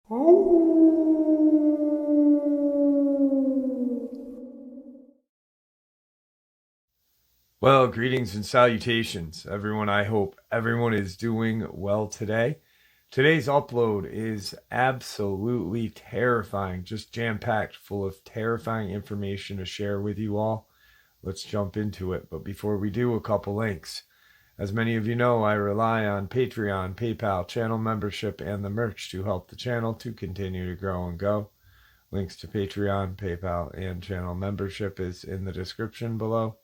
Well, greetings and salutations, everyone. I hope everyone is doing well today. Today's upload is absolutely terrifying, just jam-packed full of terrifying information to share with you all. Let's jump into it. But before we do, a couple links. As many of you know, I rely on Patreon, PayPal, channel membership, and the merch to help the channel to continue to grow and go. Links to Patreon, PayPal, and channel membership is in the description below.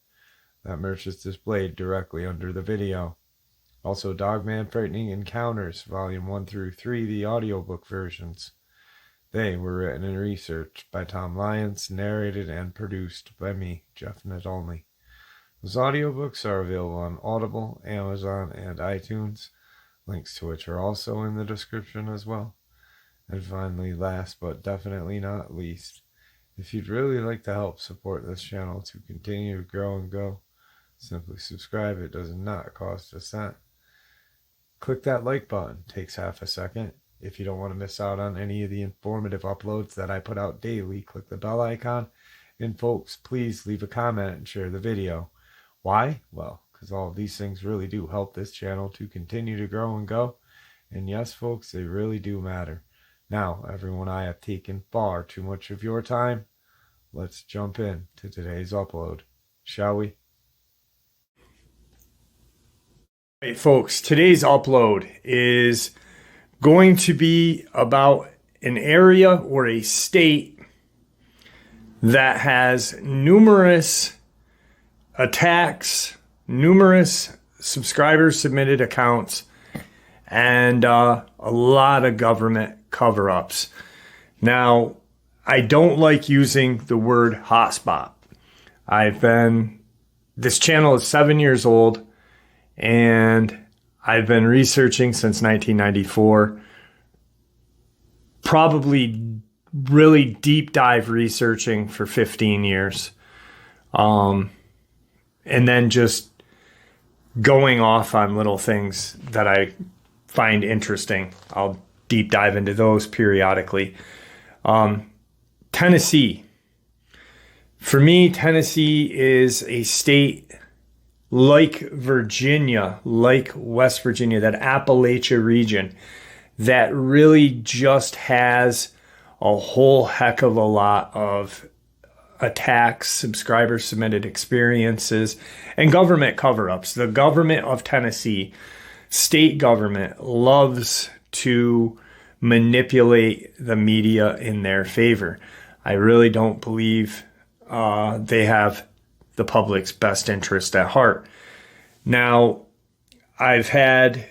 That merch is displayed directly under the video. Also, Dogman Frightening Encounters, Volume 1 through 3, the audiobook versions. They were written and researched by Tom Lyons, narrated and produced by me, Jeff Nadolny. Those audiobooks are available on Audible, Amazon, and iTunes, links to which are also in the description as well. And finally, last but definitely not least, if you'd really like to help support this channel to continue to grow and go, simply subscribe. It does not cost a cent. Click that like button. It takes half a second. If you don't want to miss out on any of the informative uploads that I put out daily, click the bell icon. And folks, please leave a comment and share the video. Why? Well, because all of these things really do help this channel to continue to grow and go. And yes, folks, they really do matter. Now, everyone, I have taken far too much of your time. Let's jump in to today's upload, shall we? Hey folks, today's upload is going to be about an area or a state that has numerous attacks, numerous subscribers submitted accounts, and a lot of government cover-ups. Now, I don't like using the word hotspot. This channel is 7 years old. And I've been researching since 1994, probably really deep dive researching for 15 years. And then just going off on little things that I find interesting. I'll deep dive into those periodically. Tennessee. For me, Tennessee is a state like Virginia, like West Virginia, that Appalachia region that really just has a whole heck of a lot of attacks, subscriber submitted experiences, and government cover-ups. The government of Tennessee, state government, loves to manipulate the media in their favor. I really don't believe they have the public's best interest at heart. Now, I've had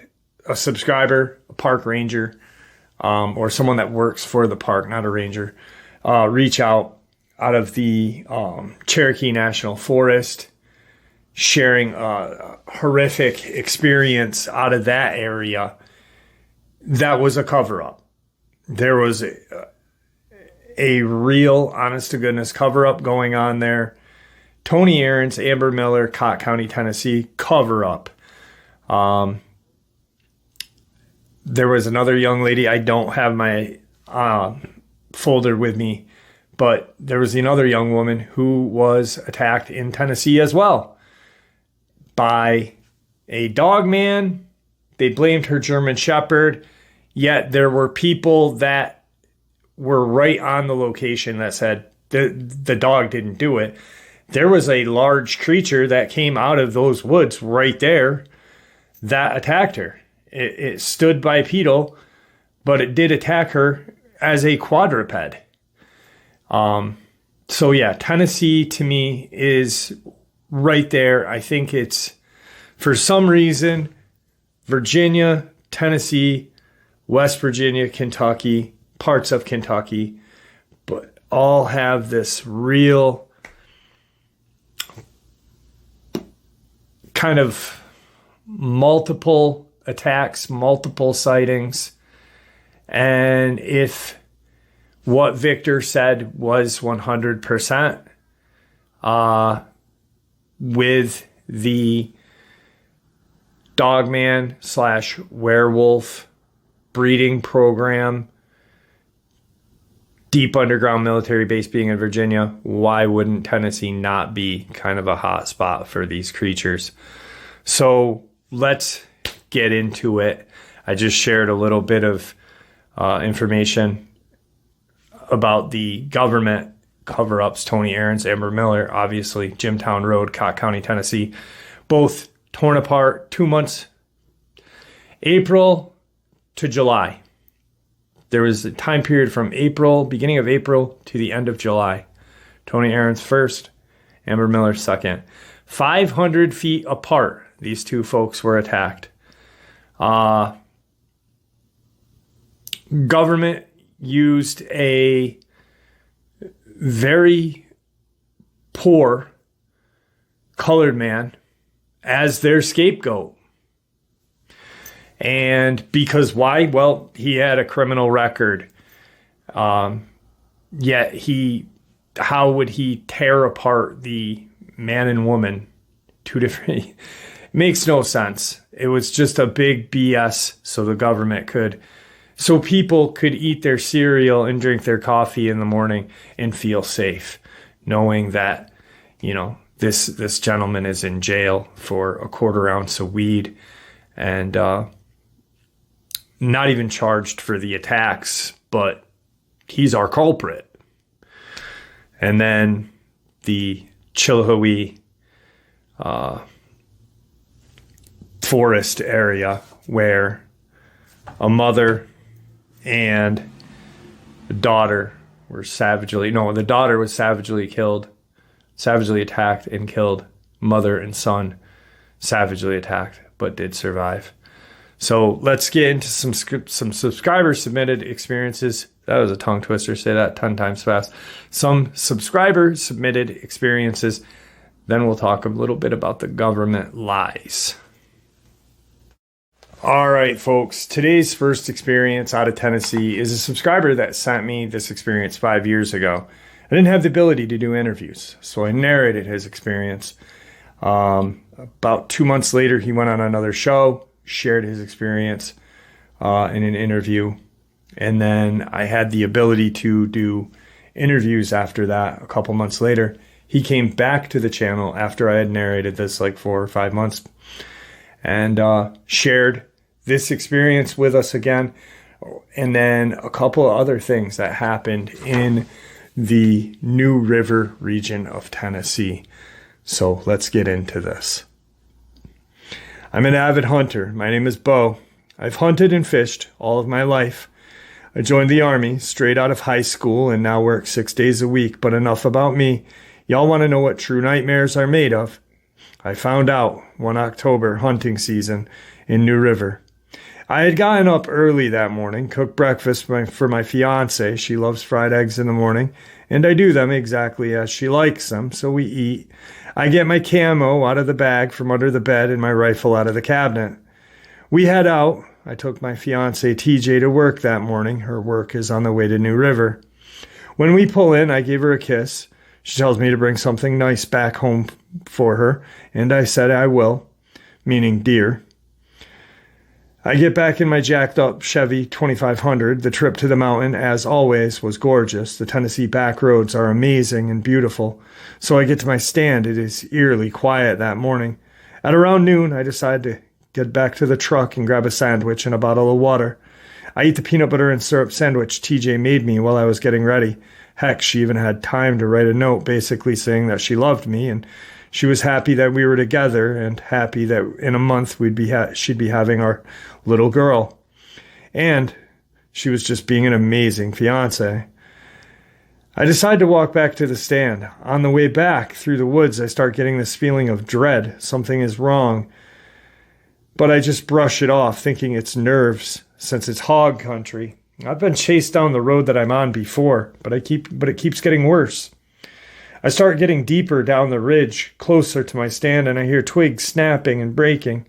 a subscriber, a park ranger, or someone that works for the park, not a ranger, reach out of the Cherokee National Forest, sharing a horrific experience out of that area. That was a cover-up. There was a real, honest-to-goodness cover-up going on there. Tony Aaron's Amber Miller, Cott County, Tennessee, cover-up. There was another young lady. I don't have my folder with me, but there was another young woman who was attacked in Tennessee as well by a dogman. They blamed her German Shepherd, yet there were people that were right on the location that said the dog didn't do it. There was a large creature that came out of those woods right there that attacked her. It stood bipedal, but it did attack her as a quadruped. So yeah, Tennessee to me is right there. I think it's, for some reason, Virginia, Tennessee, West Virginia, Kentucky, parts of Kentucky, but all have this real kind of multiple attacks, multiple sightings. And if what Victor said was 100%, with the Dogman / werewolf breeding program deep underground military base being in Virginia, why wouldn't Tennessee not be kind of a hot spot for these creatures? So let's get into it. I just shared a little bit of information about the government cover-ups, Tony Aarons, Amber Miller, obviously, Jimtown Road, Cott County, Tennessee, both torn apart 2 months, April to July. There was a time period from beginning of April to the end of July. Tony Aarons first, Amber Miller second. 500 feet apart, these two folks were attacked. Government used a very poor colored man as their scapegoat. And because why? Well, he had a criminal record. Yet how would he tear apart the man and woman? Two different, it makes no sense. It was just a big BS so people could eat their cereal and drink their coffee in the morning and feel safe, knowing that, this gentleman is in jail for a quarter ounce of weed and not even charged for the attacks, but he's our culprit. And then the Chilhowee forest area where a mother and the daughter were the daughter was savagely attacked and killed. Mother and son savagely attacked, but did survive. So let's get into some subscriber submitted experiences. That was a tongue twister. Say that 10 times fast. Some subscriber submitted experiences. Then we'll talk a little bit about the government lies. All right, folks. Today's first experience out of Tennessee is a subscriber that sent me this experience 5 years ago. I didn't have the ability to do interviews, so I narrated his experience. About 2 months later, he went on another show, shared his experience in an interview. And then I had the ability to do interviews after that a couple months later. He came back to the channel after I had narrated this like 4 or 5 months and shared this experience with us again. And then a couple of other things that happened in the New River region of Tennessee. So let's get into this. I'm an avid hunter. My name is Bo. I've hunted and fished all of my life. I joined the Army straight out of high school and now work 6 days a week, but enough about me. Y'all want to know what true nightmares are made of? I found out one October hunting season in New River. I had gotten up early that morning, cooked breakfast for my fiance. She loves fried eggs in the morning, and I do them exactly as she likes them, so we eat. I get my camo out of the bag from under the bed and my rifle out of the cabinet. We head out. I took my fiance TJ to work that morning. Her work is on the way to New River. When we pull in, I give her a kiss. She tells me to bring something nice back home for her, and I said I will, meaning deer. I get back in my jacked up Chevy 2500. The trip to the mountain, as always, was gorgeous. The Tennessee back roads are amazing and beautiful. So I get to my stand. It is eerily quiet that morning. At around noon, I decide to get back to the truck and grab a sandwich and a bottle of water. I eat the peanut butter and syrup sandwich TJ made me while I was getting ready. Heck, she even had time to write a note basically saying that she loved me and she was happy that we were together and happy that in a month she'd be having our little girl. And she was just being an amazing fiance. I decide to walk back to the stand. On the way back through the woods, I start getting this feeling of dread. Something is wrong. But I just brush it off, thinking it's nerves, since it's hog country. I've been chased down the road that I'm on before, but it keeps getting worse. I start getting deeper down the ridge, closer to my stand, and I hear twigs snapping and breaking.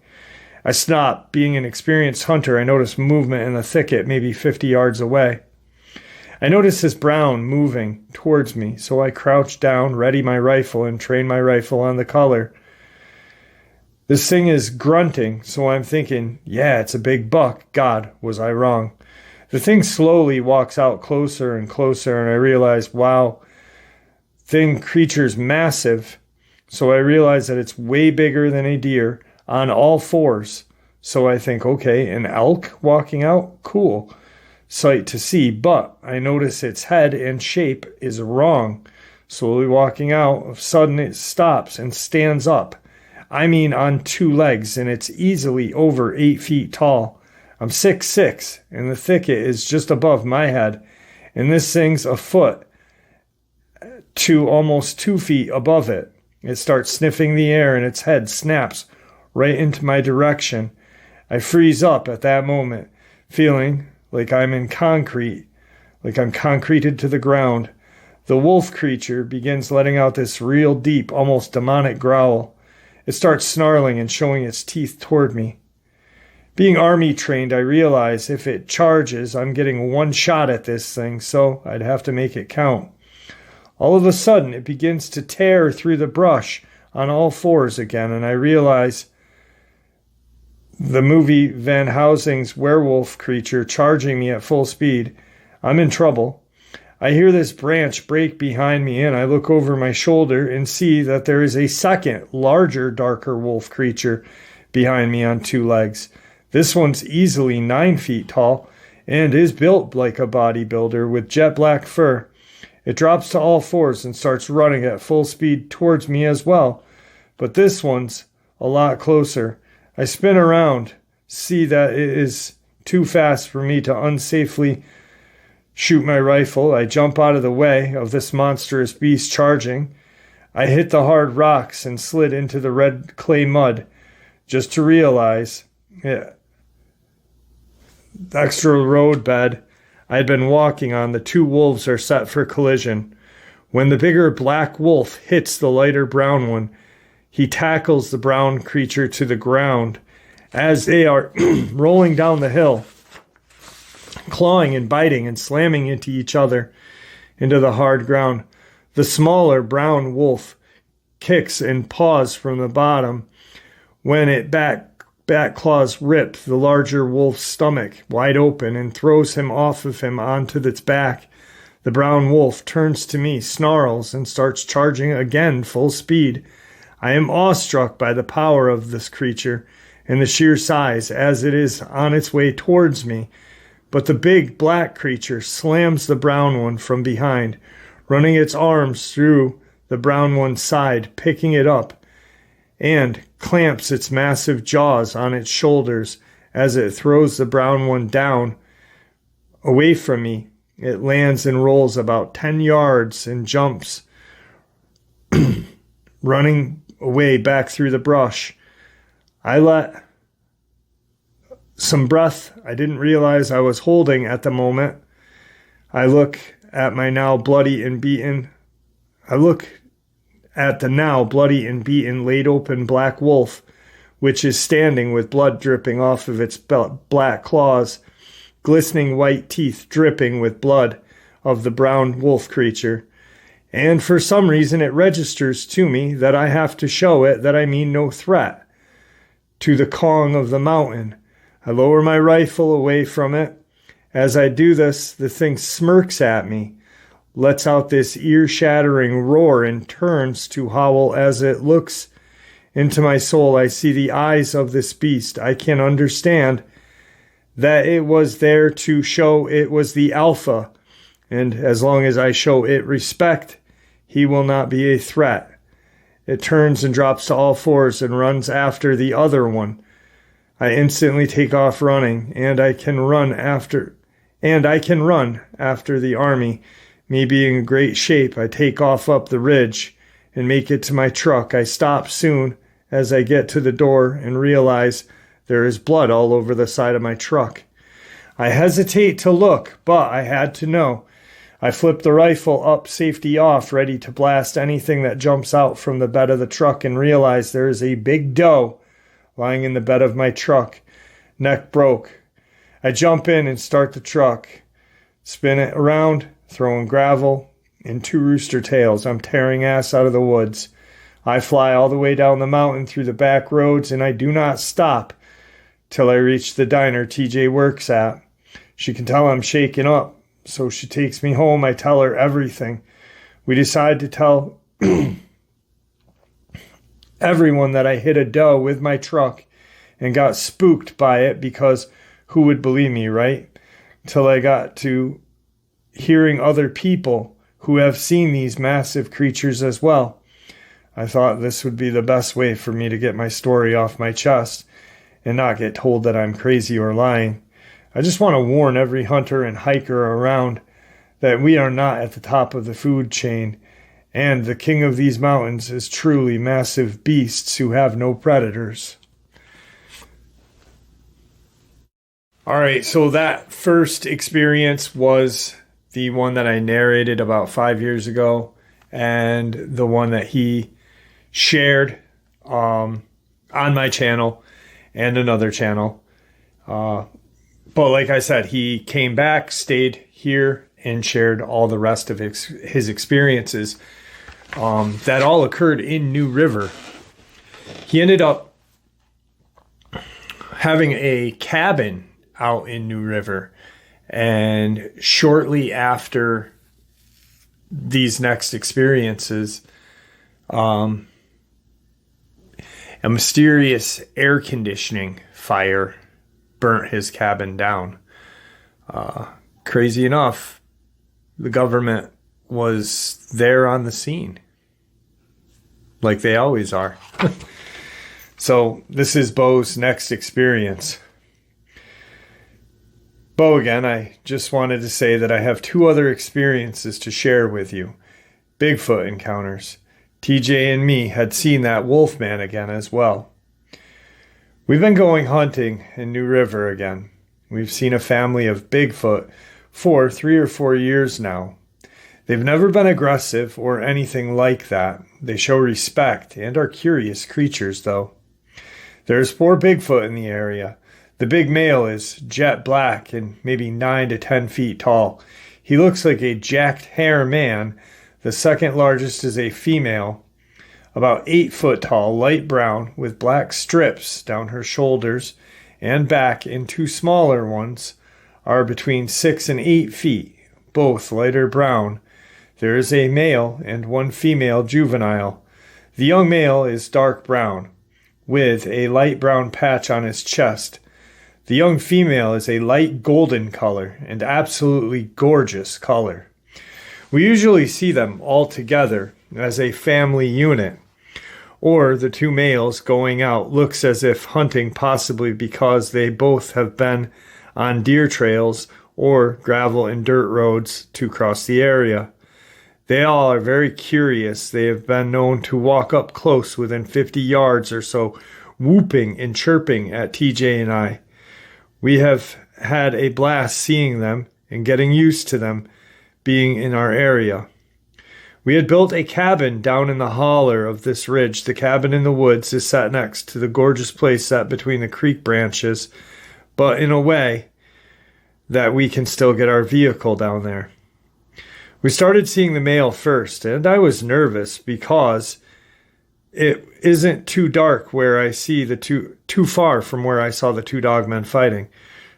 I stop. Being an experienced hunter, I notice movement in the thicket maybe 50 yards away. I notice this brown moving towards me, so I crouch down, ready my rifle, and train my rifle on the color. This thing is grunting, so I'm thinking, yeah, it's a big buck. God, was I wrong. The thing slowly walks out closer and closer, and I realize, wow, creature's massive. So I realize that it's way bigger than a deer on all fours. So I think, okay, an elk walking out? Cool. Sight to see. But I notice its head and shape is wrong. Slowly walking out, of a sudden it stops and stands up. I mean on two legs, and it's easily over 8 feet tall. I'm 6'6", and the thicket is just above my head, and this thing's a foot to almost 2 feet above it. It starts sniffing the air, and its head snaps right into my direction. I freeze up at that moment, feeling like I'm in concrete, like I'm concreted to the ground. The wolf creature begins letting out this real deep, almost demonic growl. It starts snarling and showing its teeth toward me. Being army trained, I realize if it charges, I'm getting one shot at this thing, so I'd have to make it count. All of a sudden, it begins to tear through the brush on all fours again, and I realize the movie Van Helsing's werewolf creature charging me at full speed. I'm in trouble. I hear this branch break behind me, and I look over my shoulder and see that there is a second, larger, darker wolf creature behind me on two legs. This one's easily 9 feet tall and is built like a bodybuilder with jet black fur. It drops to all fours and starts running at full speed towards me as well. But this one's a lot closer. I spin around, see that it is too fast for me to unsafely shoot my rifle. I jump out of the way of this monstrous beast charging. I hit the hard rocks and slid into the red clay mud just to realize the extra road bed I had been walking on, the two wolves are set for collision. When the bigger black wolf hits the lighter brown one, he tackles the brown creature to the ground as they are rolling down the hill, clawing and biting and slamming into each other into the hard ground. The smaller brown wolf kicks and paws from the bottom when it back claws rip the larger wolf's stomach wide open and throws him off of him onto its back. The brown wolf turns to me, snarls, and starts charging again full speed. I am awestruck by the power of this creature and the sheer size as it is on its way towards me. But the big black creature slams the brown one from behind, running its arms through the brown one's side, picking it up, and clamps its massive jaws on its shoulders as it throws the brown one down away from me. It lands and rolls about 10 yards and jumps, running away back through the brush. I let some breath I didn't realize I was holding at the moment. I look at my now bloody and beaten. At the now bloody and beaten, laid open black wolf, which is standing with blood dripping off of its black claws, glistening white teeth dripping with blood of the brown wolf creature. And for some reason it registers to me that I have to show it that I mean no threat to the Kong of the mountain. I lower my rifle away from it. As I do this, the thing smirks at me, lets out this ear-shattering roar, and turns to howl. As it looks into my soul, I see the eyes of this beast. I can understand that it was there to show it was the alpha, and as long as I show it respect, he will not be a threat. It turns and drops to all fours and runs after the other one. I instantly take off running, and I can run after the army. Me being in great shape, I take off up the ridge and make it to my truck. I stop soon as I get to the door and realize there is blood all over the side of my truck. I hesitate to look, but I had to know. I flip the rifle up, safety off, ready to blast anything that jumps out from the bed of the truck, and realize there is a big doe lying in the bed of my truck, neck broke. I jump in and start the truck, spin it around, throwing gravel and 2 rooster tails. I'm tearing ass out of the woods. I fly all the way down the mountain through the back roads, and I do not stop till I reach the diner TJ works at. She can tell I'm shaken up, so she takes me home. I tell her everything. We decide to tell everyone that I hit a doe with my truck and got spooked by it, because who would believe me, right? Till I got to hearing other people who have seen these massive creatures as well. I thought this would be the best way for me to get my story off my chest and not get told that I'm crazy or lying. I just want to warn every hunter and hiker around that we are not at the top of the food chain, and the king of these mountains is truly massive beasts who have no predators. All right, so that first experience was the one that I narrated about 5 years ago, and the one that he shared on my channel and another channel. But like I said, he came back, stayed here, and shared all the rest of his experiences that all occurred in New River. He ended up having a cabin out in New River, and shortly after these next experiences, a mysterious air conditioning fire burnt his cabin down. Crazy enough, the government was there on the scene, like they always are. So this is Bo's next experience. Bo again, I just wanted to say that I have 2 other experiences to share with you. Bigfoot encounters. TJ and me had seen that Wolfman again as well. We've been going hunting in New River again. We've seen a family of Bigfoot for 3 or 4 years now. They've never been aggressive or anything like that. They show respect and are curious creatures, though. There's 4 Bigfoot in the area. The big male is jet black and maybe 9 to 10 feet tall. He looks like a jacked hair man. The second largest is a female, about 8 foot tall, light brown, with black strips down her shoulders and back, and 2 smaller ones are between 6 and 8 feet, both lighter brown. There is a male and 1 female juvenile. The young male is dark brown, with a light brown patch on his chest. The young female is a light golden color, and absolutely gorgeous color. We usually see them all together as a family unit, or the 2 males going out looks as if hunting, possibly because they both have been on deer trails or gravel and dirt roads to cross the area. They all are very curious. They have been known to walk up close within 50 yards or so, whooping and chirping at TJ and I. We have had a blast seeing them and getting used to them being in our area. We had built a cabin down in the holler of this ridge. The cabin in the woods is set next to the gorgeous place set between the creek branches, but in a way that we can still get our vehicle down there. We started seeing the male first, and I was nervous because it isn't too dark where I see too far from where I saw the 2 dogmen fighting.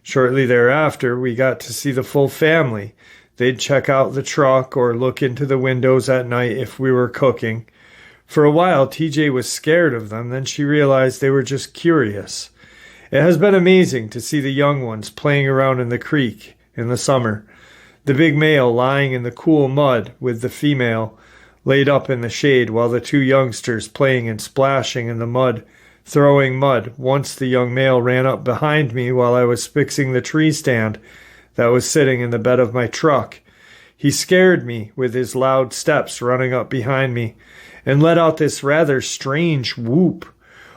Shortly thereafter, we got to see the full family. They'd check out the truck or look into the windows at night if we were cooking. For a while, TJ was scared of them. Then she realized they were just curious. It has been amazing to see the young ones playing around in the creek in the summer. The big male lying in the cool mud with the female laid up in the shade, while the 2 youngsters playing and splashing in the mud, throwing mud. Once the young male ran up behind me while I was fixing the tree stand that was sitting in the bed of my truck. He scared me with his loud steps running up behind me and let out this rather strange whoop,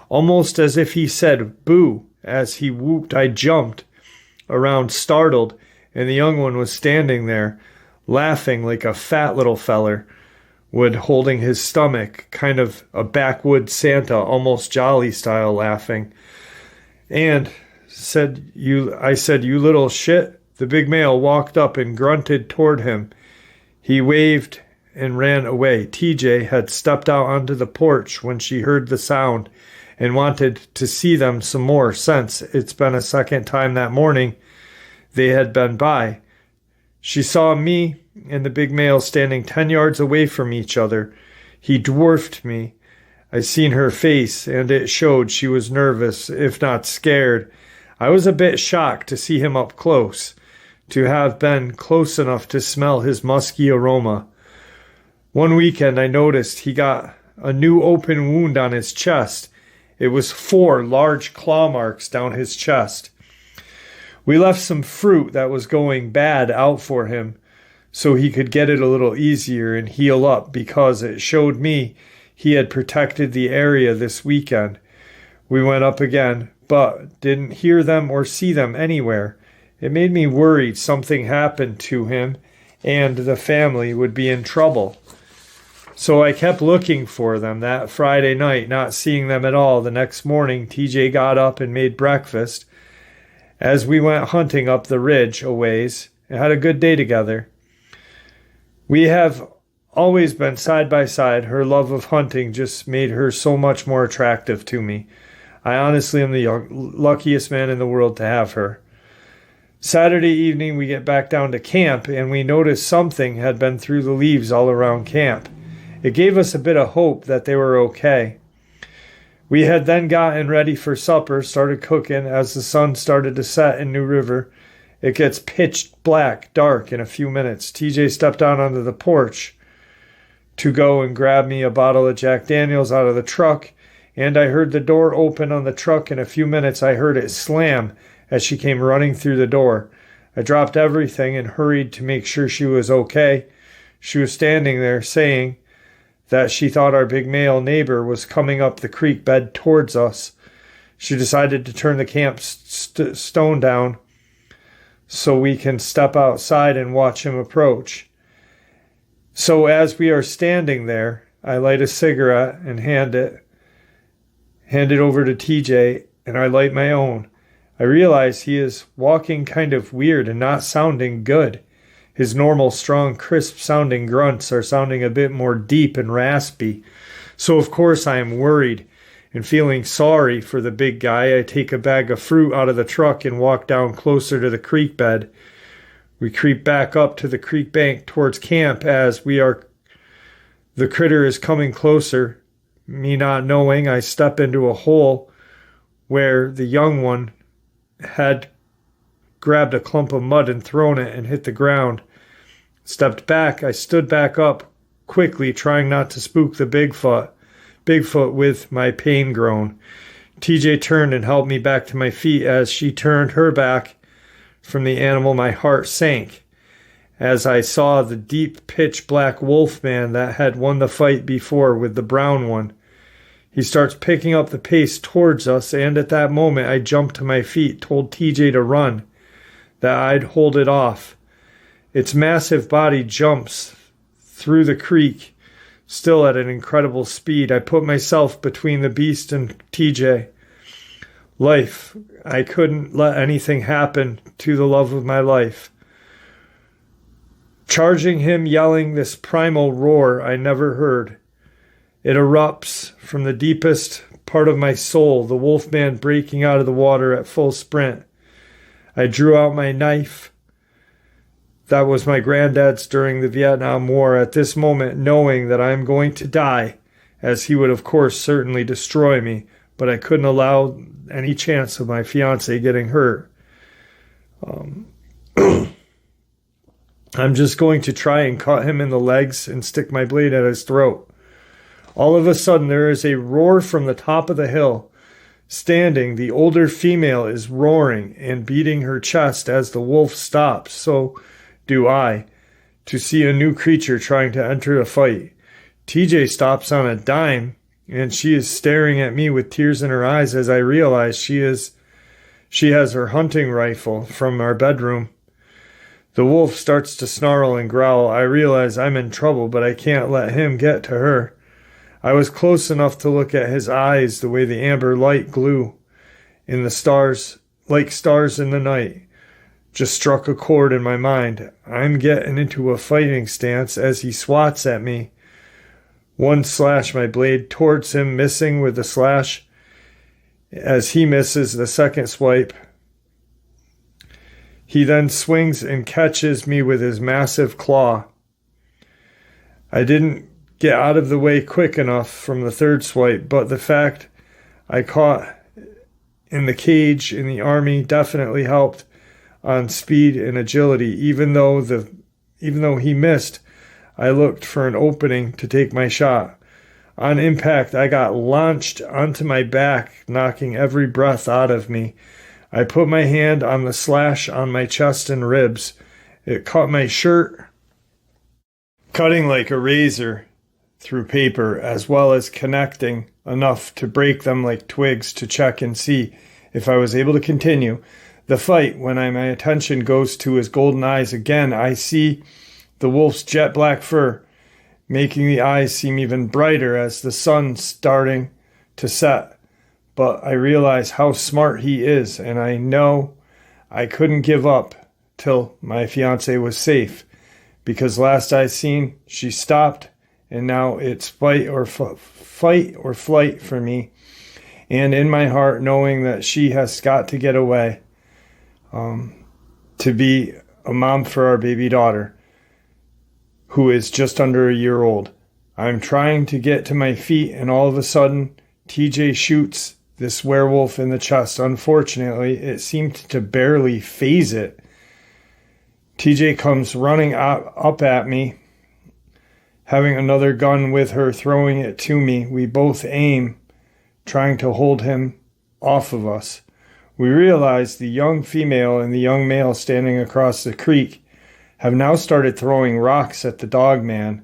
almost as if he said boo. As he whooped, I jumped around startled, and the young one was standing there laughing like a fat little feller would, holding his stomach, kind of a backwoods Santa, almost jolly style laughing. And I said, "You little shit." The big male walked up and grunted toward him. He waved and ran away. TJ had stepped out onto the porch when she heard the sound and wanted to see them some more, since it's been a second time that morning they had been by. She saw me and the big male standing 10 yards away from each other. He dwarfed me. I seen her face, and it showed she was nervous, if not scared. I was a bit shocked to see him up close, to have been close enough to smell his musky aroma. One weekend I noticed he got a new open wound on his chest. It was 4 large claw marks down his chest. We left some fruit that was going bad out for him so he could get it a little easier and heal up, because it showed me he had protected the area this weekend. We went up again, but didn't hear them or see them anywhere. It made me worried something happened to him and the family would be in trouble. So I kept looking for them that Friday night, not seeing them at all. The next morning, TJ got up and made breakfast as we went hunting up the ridge a ways and had a good day together. We have always been side by side. Her love of hunting just made her so much more attractive to me. I honestly am the luckiest man in the world to have her. Saturday evening, we get back down to camp, and we noticed something had been through the leaves all around camp. It gave us a bit of hope that they were okay. We had then gotten ready for supper, started cooking. As the sun started to set in New River, it gets pitch black, dark in a few minutes. TJ stepped out onto the porch to go and grab me a bottle of Jack Daniels out of the truck, and I heard the door open on the truck. In a few minutes, I heard it slam as she came running through the door. I dropped everything and hurried to make sure she was okay. She was standing there saying that she thought our big male neighbor was coming up the creek bed towards us. She decided to turn the camp stone down so we can step outside and watch him approach. So as we are standing there, I light a cigarette and hand it over to TJ, and I light my own. I realize he is walking kind of weird and not sounding good. His normal, strong, crisp-sounding grunts are sounding a bit more deep and raspy. So, of course, I am worried and feeling sorry for the big guy. I take a bag of fruit out of the truck and walk down closer to the creek bed. We creep back up to the creek bank towards camp as the critter is coming closer. Me not knowing, I step into a hole where the young one had grabbed a clump of mud and thrown it and hit the ground. Stepped back. I stood back up quickly, trying not to spook the Bigfoot with my pain groan. TJ turned and helped me back to my feet. As she turned her back from the animal, my heart sank as I saw the deep pitch black wolf man that had won the fight before with the brown one. He starts picking up the pace towards us, and at that moment I jumped to my feet, told TJ to run, that I'd hold it off. Its massive body jumps through the creek, still at an incredible speed. I put myself between the beast and TJ. Life. I couldn't let anything happen to the love of my life. Charging him, yelling this primal roar I never heard. It erupts from the deepest part of my soul, the wolfman breaking out of the water at full sprint. I drew out my knife. That was my granddad's during the Vietnam War. At this moment, knowing that I am going to die, as he would of course certainly destroy me, but I couldn't allow any chance of my fiancé getting hurt. I'm just going to try and cut him in the legs and stick my blade at his throat. All of a sudden, there is a roar from the top of the hill. Standing, the older female is roaring and beating her chest as the wolf stops. So do I, to see a new creature trying to enter a fight. TJ stops on a dime, and she is staring at me with tears in her eyes as I realize she has her hunting rifle from our bedroom. The wolf starts to snarl and growl. I realize I'm in trouble, but I can't let him get to her. I was close enough to look at his eyes, the way the amber light glue in the stars, like stars in the night. Just struck a chord in my mind. I'm getting into a fighting stance as he swats at me. One slash my blade towards him, missing with the slash. As he misses the second swipe, He then swings and catches me with his massive claw. I didn't get out of the way quick enough from the third swipe, but the fact I caught in the cage in the Army definitely helped on speed and agility. Even though he missed, I looked for an opening to take my shot. On impact, I got launched onto my back, knocking every breath out of me. I put my hand on the slash on my chest and ribs. It cut my shirt, cutting like a razor through paper, as well as connecting enough to break them like twigs to check and see if I was able to continue the fight. When my attention goes to his golden eyes again, I see the wolf's jet black fur, making the eyes seem even brighter as the sun's starting to set. But I realize how smart he is, and I know I couldn't give up till my fiance was safe, because last I seen, she stopped, and now it's fight or flight for me. And in my heart, knowing that she has got to get away to be a mom for our baby daughter, who is just under a year old. I'm trying to get to my feet, and all of a sudden, TJ shoots this werewolf in the chest. Unfortunately, it seemed to barely phase it. TJ comes running up at me, having another gun with her, throwing it to me. We both aim, trying to hold him off of us. We realize the young female and the young male standing across the creek have now started throwing rocks at the Dogman.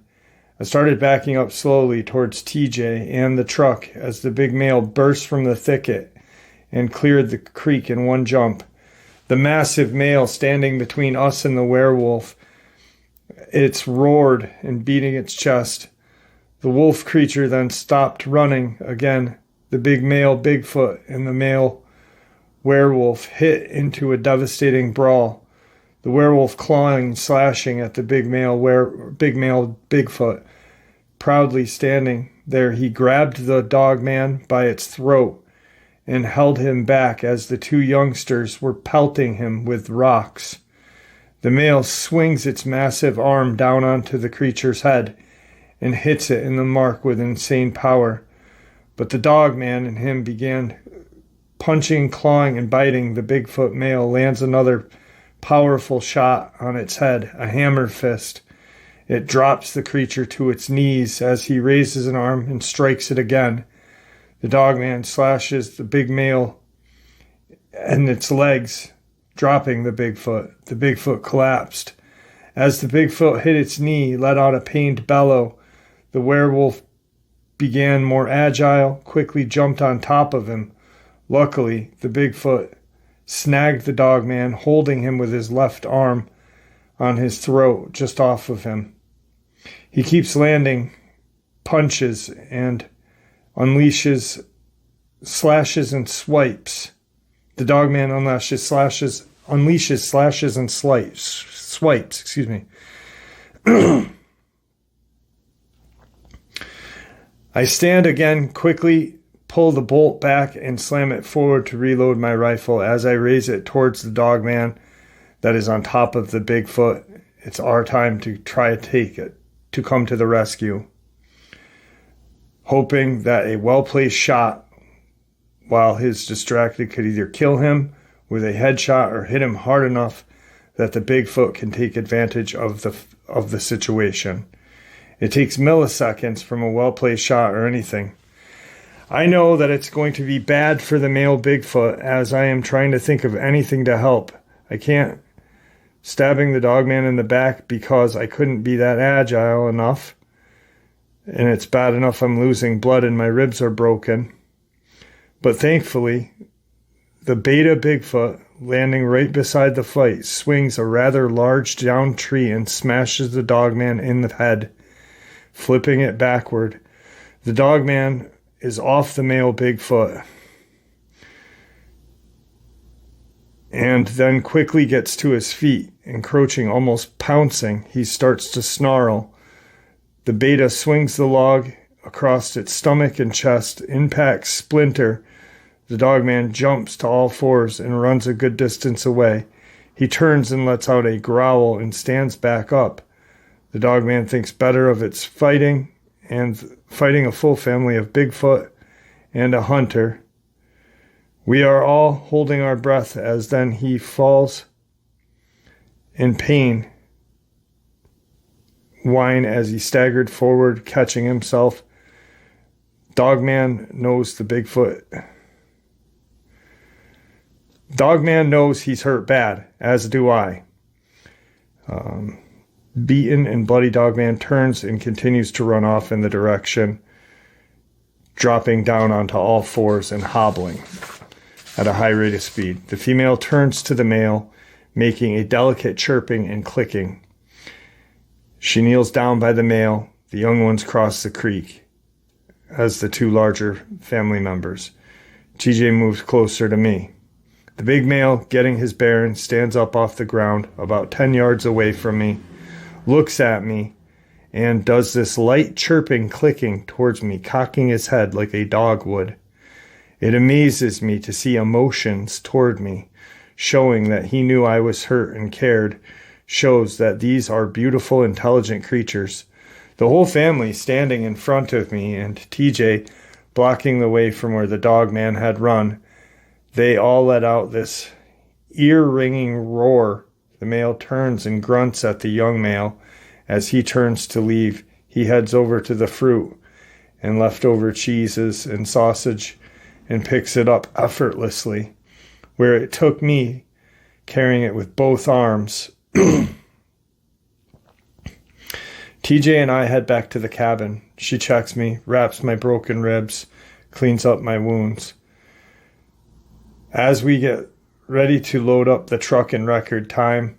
I started backing up slowly towards TJ and the truck as the big male burst from the thicket and cleared the creek in one jump. The massive male standing between us and the werewolf, it's roared and beating its chest. The wolf creature then stopped running again. The big male Bigfoot and the male werewolf hit into a devastating brawl. The werewolf clawing and slashing at the big male Bigfoot. Proudly standing there, he grabbed the Dogman by its throat and held him back as the two youngsters were pelting him with rocks. The male swings its massive arm down onto the creature's head and hits it in the mark with insane power. But the Dogman and him began punching, clawing, and biting. The Bigfoot male lands another powerful shot on its head, a hammer fist. It drops the creature to its knees as he raises an arm and strikes it again. The Dogman slashes the big male and its legs, dropping the Bigfoot. The Bigfoot collapsed. As the Bigfoot hit its knee, let out a pained bellow. The werewolf began more agile, quickly jumped on top of him. Luckily, the Bigfoot snagged the Dogman, holding him with his left arm on his throat, just off of him. He keeps landing punches and unleashes slashes and swipes. The Dogman unleashes slashes and swipes. I stand again, quickly pull the bolt back and slam it forward to reload my rifle. As I raise it towards the Dogman that is on top of the Bigfoot, it's our time to try to take it, to come to the rescue. Hoping that a well-placed shot while he's distracted could either kill him with a headshot or hit him hard enough that the Bigfoot can take advantage of the situation. It takes milliseconds from a well-placed shot or anything. I know that it's going to be bad for the male Bigfoot as I am trying to think of anything to help. I can't stabbing the Dogman in the back because I couldn't be that agile enough. And it's bad enough I'm losing blood and my ribs are broken. But thankfully, the beta Bigfoot, landing right beside the fight, swings a rather large downed tree and smashes the Dogman in the head, flipping it backward. The Dogman is off the male Bigfoot and then quickly gets to his feet, encroaching, almost pouncing. He starts to snarl. The beta swings the log across its stomach and chest, impacts Splinter. The Dogman jumps to all fours and runs a good distance away. He turns and lets out a growl and stands back up. The Dogman thinks better of its fighting a full family of Bigfoot and a hunter. We are all holding our breath as then he falls in pain, whine as he staggered forward, catching himself. Dogman knows he's hurt bad, as do I. Beaten and bloody Dogman turns and continues to run off in the direction, dropping down onto all fours and hobbling at a high rate of speed. The female turns to the male, making a delicate chirping and clicking. She kneels down by the male. The young ones cross the creek as the two larger family members. TJ moves closer to me. The big male, getting his bearings, stands up off the ground about 10 yards away from me, looks at me, and does this light chirping, clicking towards me, cocking his head like a dog would. It amazes me to see emotions toward me, showing that he knew I was hurt and cared, shows that these are beautiful, intelligent creatures. The whole family standing in front of me and TJ blocking the way from where the Dogman had run. They all let out this ear-ringing roar. The male turns and grunts at the young male. As he turns to leave, he heads over to the fruit and leftover cheeses and sausage and picks it up effortlessly, where it took me carrying it with both arms. TJ and I head back to the cabin. She checks me, wraps my broken ribs, cleans up my wounds. As we get ready to load up the truck in record time,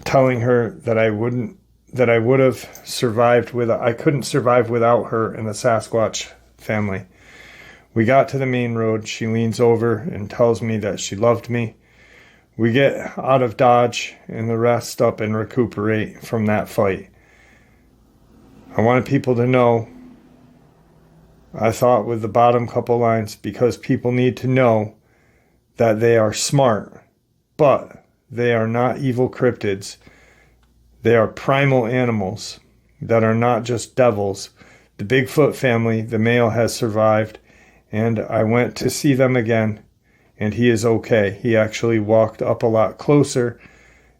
telling her that I would have survived I couldn't survive without her and the Sasquatch family. We got to the main road. She leans over and tells me that she loved me. We get out of Dodge and the rest up and recuperate from that fight. I wanted people to know, I thought with the bottom couple lines, because people need to know that they are smart, but they are not evil cryptids. They are primal animals that are not just devils. The Bigfoot family, the male has survived, and I went to see them again, and he is okay. He actually walked up a lot closer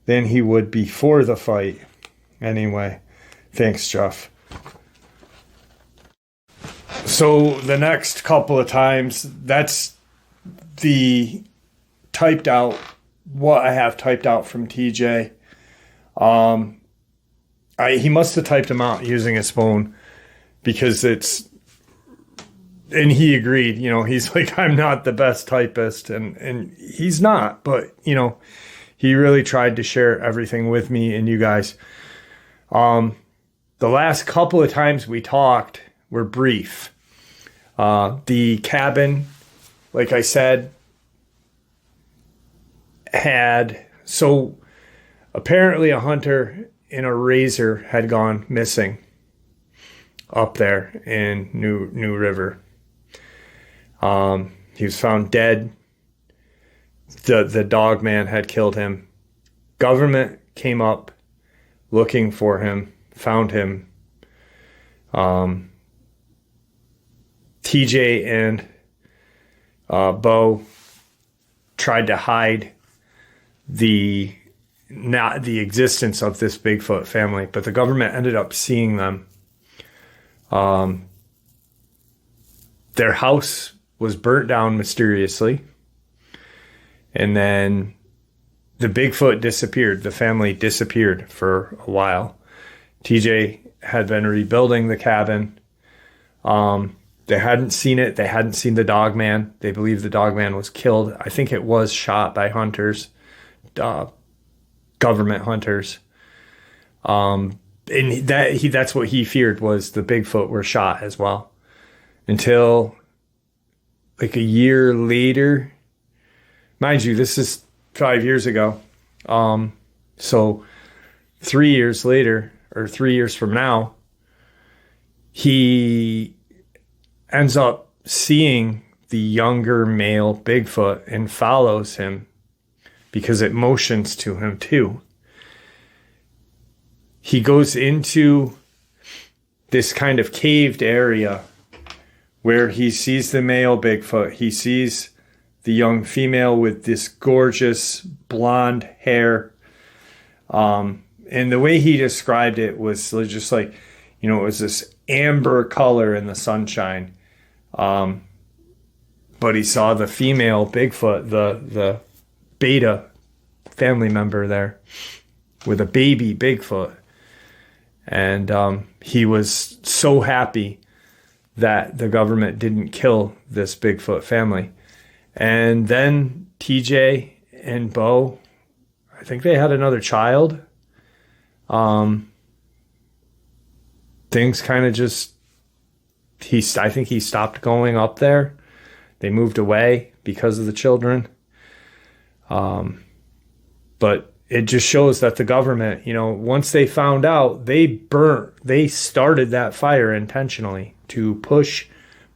than he would before the fight. Anyway, thanks, Jeff. So the next couple of times, that's the typed out, what I have typed out from TJ. He must have typed them out using his phone, because and he agreed, he's like, I'm not the best typist, and he's not, but he really tried to share everything with me and you guys. The last couple of times we talked were brief. The cabin, like I said, so apparently a hunter in a razor had gone missing up there in New River. He was found dead. The Dogman had killed him. Government came up looking for him, found him. TJ and Bo tried to hide the existence of this Bigfoot family, but the government ended up seeing them. Their house was burnt down mysteriously, and then the Bigfoot disappeared. The family disappeared for a while. TJ had been rebuilding the cabin. They hadn't seen it. They hadn't seen the Dogman. They believed the Dogman was killed. I think it was shot by hunters, government hunters. And that's what he feared, was the Bigfoot were shot as well. Until like a year later, mind you, this is 5 years ago. So 3 years later, or 3 years from now, he ends up seeing the younger male Bigfoot and follows him because it motions to him too. He goes into this kind of caved area where he sees the male Bigfoot. He sees the young female with this gorgeous blonde hair. And the way he described it was just like, it was this amber color in the sunshine. But he saw the female Bigfoot, the beta family member there with a baby Bigfoot. And he was so happy that the government didn't kill this Bigfoot family. And then TJ and Bo, I think they had another child. Things kind of just, I think he stopped going up there. They moved away because of the children. But it just shows that the government, once they found out, they started that fire intentionally to push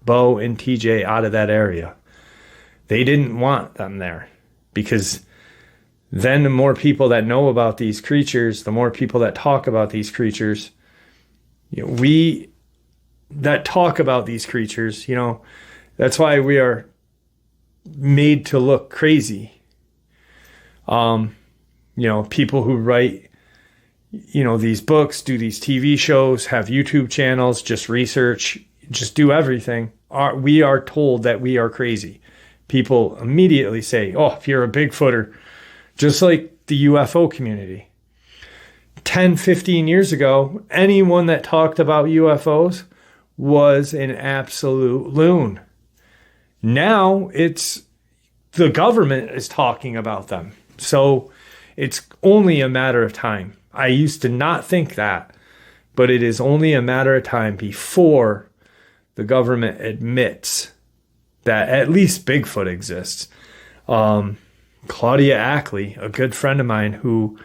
Bo and TJ out of that area. They didn't want them there, because then the more people that know about these creatures, the more people that talk about these creatures, we that talk about these creatures, that's why we are made to look crazy. People who write, these books, do these TV shows, have YouTube channels, just research, just do everything. We are told that we are crazy. People immediately say, oh, if you're a Bigfooter, just like the UFO community. 10, 15 years ago, anyone that talked about UFOs was an absolute loon. Now it's the government is talking about them. So it's only a matter of time. I used to not think that, but it is only a matter of time before the government admits that at least Bigfoot exists. Claudia Ackley, a good friend of mine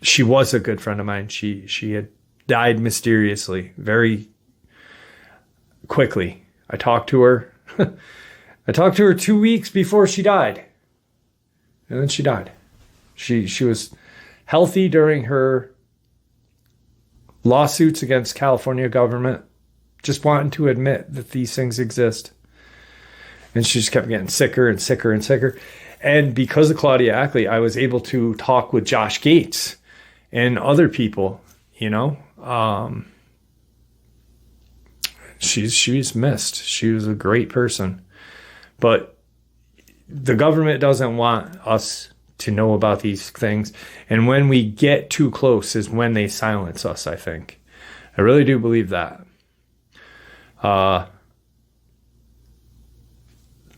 she was a good friend of mine. She had died mysteriously, very quickly. I talked to her. I talked to her 2 weeks before she died. And then she died. She was healthy during her lawsuits against California government, just wanting to admit that these things exist. And she just kept getting sicker and sicker and sicker. And because of Claudia Ackley, I was able to talk with Josh Gates and other people, she's missed. She was a great person. But the government doesn't want us to know about these things. And when we get too close is when they silence us, I think. I really do believe that.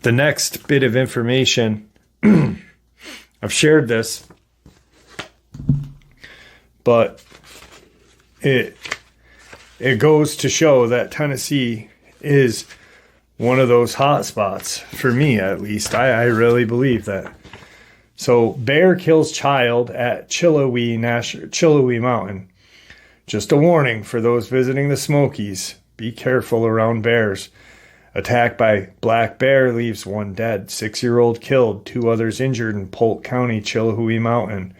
The next bit of information, I've shared this, but it goes to show that Tennessee is one of those hot spots, for me at least. I really believe that. So, bear kills child at Chilhowee Mountain. Just a warning for those visiting the Smokies. Be careful around bears. Attack by black bear leaves one dead. 6-year-old killed, 2 others injured in Polk County, Chilhowee Mountain.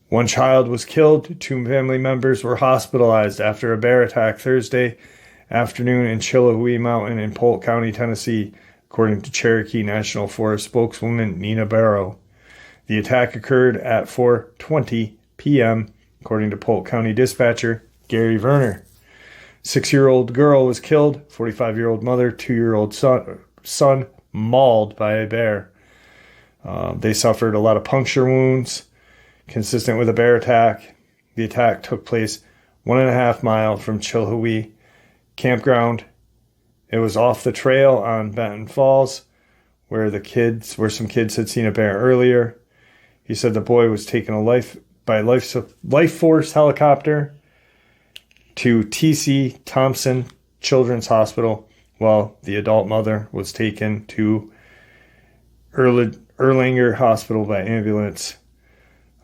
1 child was killed. 2 family members were hospitalized after a bear attack Thursday afternoon in Chilhowee Mountain in Polk County, Tennessee, according to Cherokee National Forest spokeswoman Nina Barrow. The attack occurred at 4:20 p.m., according to Polk County dispatcher Gary Verner. 6-year-old girl was killed. 45-year-old mother, 2-year-old son mauled by a bear. They suffered a lot of puncture wounds consistent with a bear attack. The attack took place 1.5 miles from Chilhowee campground. It was off the trail on Benton Falls, where some kids had seen a bear earlier. He said the boy was taken by Life Force helicopter to T.C. Thompson Children's Hospital, while the adult mother was taken to Erlanger Hospital by ambulance.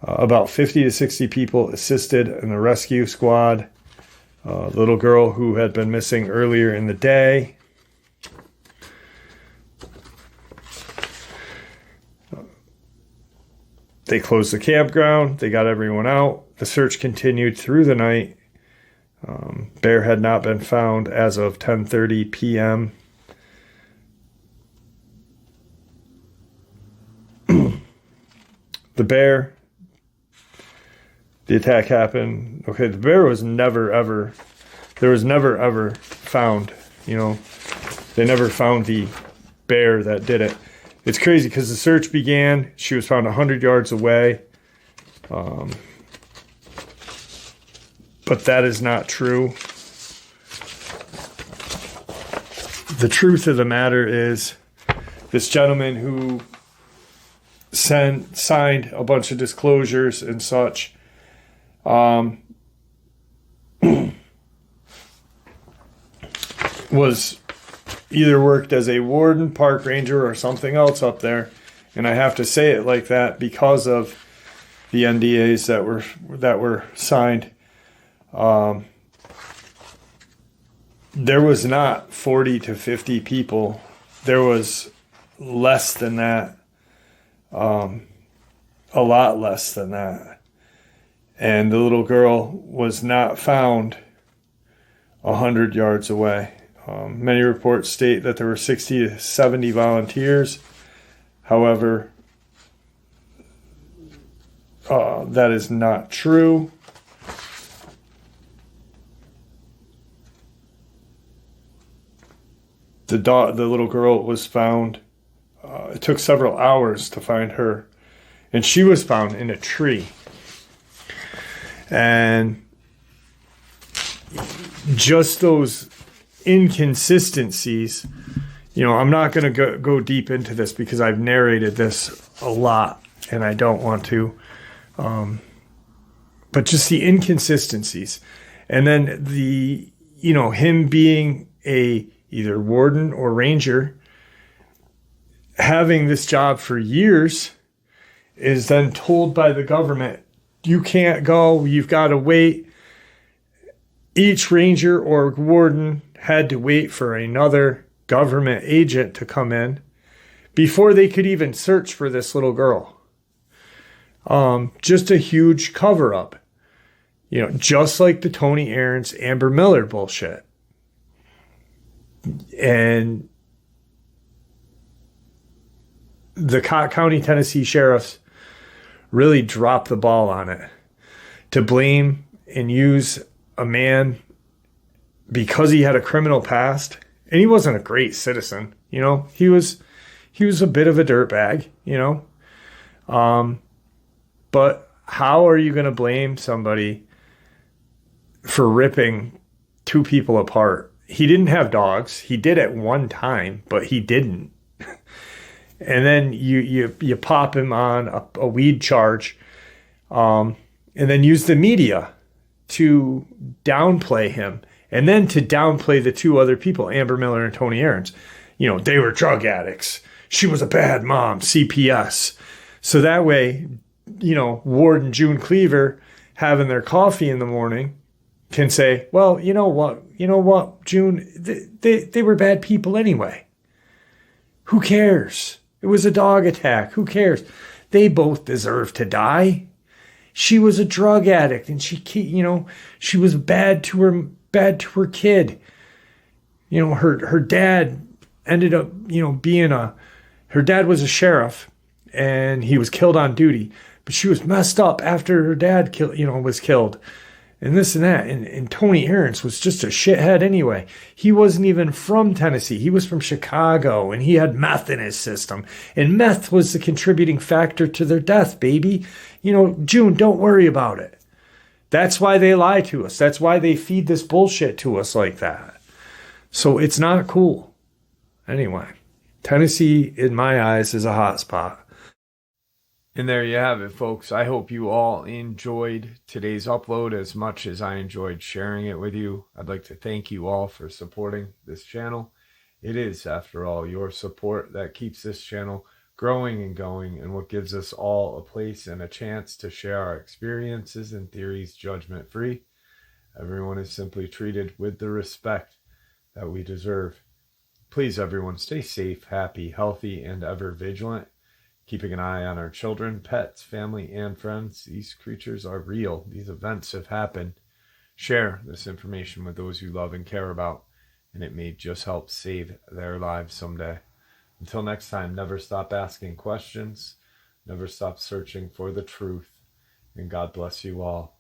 About 50 to 60 people assisted in the rescue squad. Little girl who had been missing earlier in the day. They closed the campground. They got everyone out. The search continued through the night. Bear had not been found as of 10:30 p.m. The attack happened. Okay, the bear was never ever found. They never found the bear that did it. It's crazy because the search began. She was found 100 yards away. But that is not true. The truth of the matter is this gentleman who signed a bunch of disclosures and such was either worked as a warden, park ranger, or something else up there. And I have to say it like that because of the NDAs that were signed. There was not 40 to 50 people. There was less than that. A lot less than that. And the little girl was not found 100 yards away. Many reports state that there were 60 to 70 volunteers. However, that is not true. The little girl was found. It took several hours to find her, and she was found in a tree. And just those inconsistencies, I'm not going to go deep into this because I've narrated this a lot, and I don't want to. But just the inconsistencies, and then him being a either warden or ranger, having this job for years, is then told by the government, you can't go, you've got to wait. Each ranger or warden had to wait for another government agent to come in before they could even search for this little girl. Just a huge cover-up. Just like the Tony Aarons, Amber Miller bullshit. And the County, Tennessee sheriffs really dropped the ball on it. To blame and use a man because he had a criminal past, and he wasn't a great citizen, he was a bit of a dirtbag, but how are you going to blame somebody for ripping two people apart? He didn't have dogs. He did at one time, but he didn't. And then you pop him on a weed charge, and then use the media to downplay him, and then to downplay the two other people, Amber Miller and Tony Aarons. They were drug addicts. She was a bad mom, CPS. So that way, Ward and June Cleaver having their coffee in the morning can say, well, you know what, June, they were bad people anyway. Who cares? It was a dog attack. Who cares? They both deserve to die. She was a drug addict, and she was bad to her kid. Her dad ended up, her dad was a sheriff, and he was killed on duty, but she was messed up after her dad was killed. And this and that. And Tony Aarons was just a shithead anyway. He wasn't even from Tennessee. He was from Chicago, and he had meth in his system. And meth was the contributing factor to their death, baby. June, don't worry about it. That's why they lie to us. That's why they feed this bullshit to us like that. So it's not cool. Anyway, Tennessee, in my eyes, is a hot spot. And there you have it, folks. I hope you all enjoyed today's upload as much as I enjoyed sharing it with you. I'd like to thank you all for supporting this channel. It is, after all, your support that keeps this channel growing and going, and what gives us all a place and a chance to share our experiences and theories judgment-free. Everyone is simply treated with the respect that we deserve. Please, everyone, stay safe, happy, healthy, and ever vigilant. keeping an eye on our children, pets, family, and friends. These creatures are real. These events have happened. Share this information with those you love and care about, and it may just help save their lives someday. Until next time, never stop asking questions, never stop searching for the truth, and God bless you all.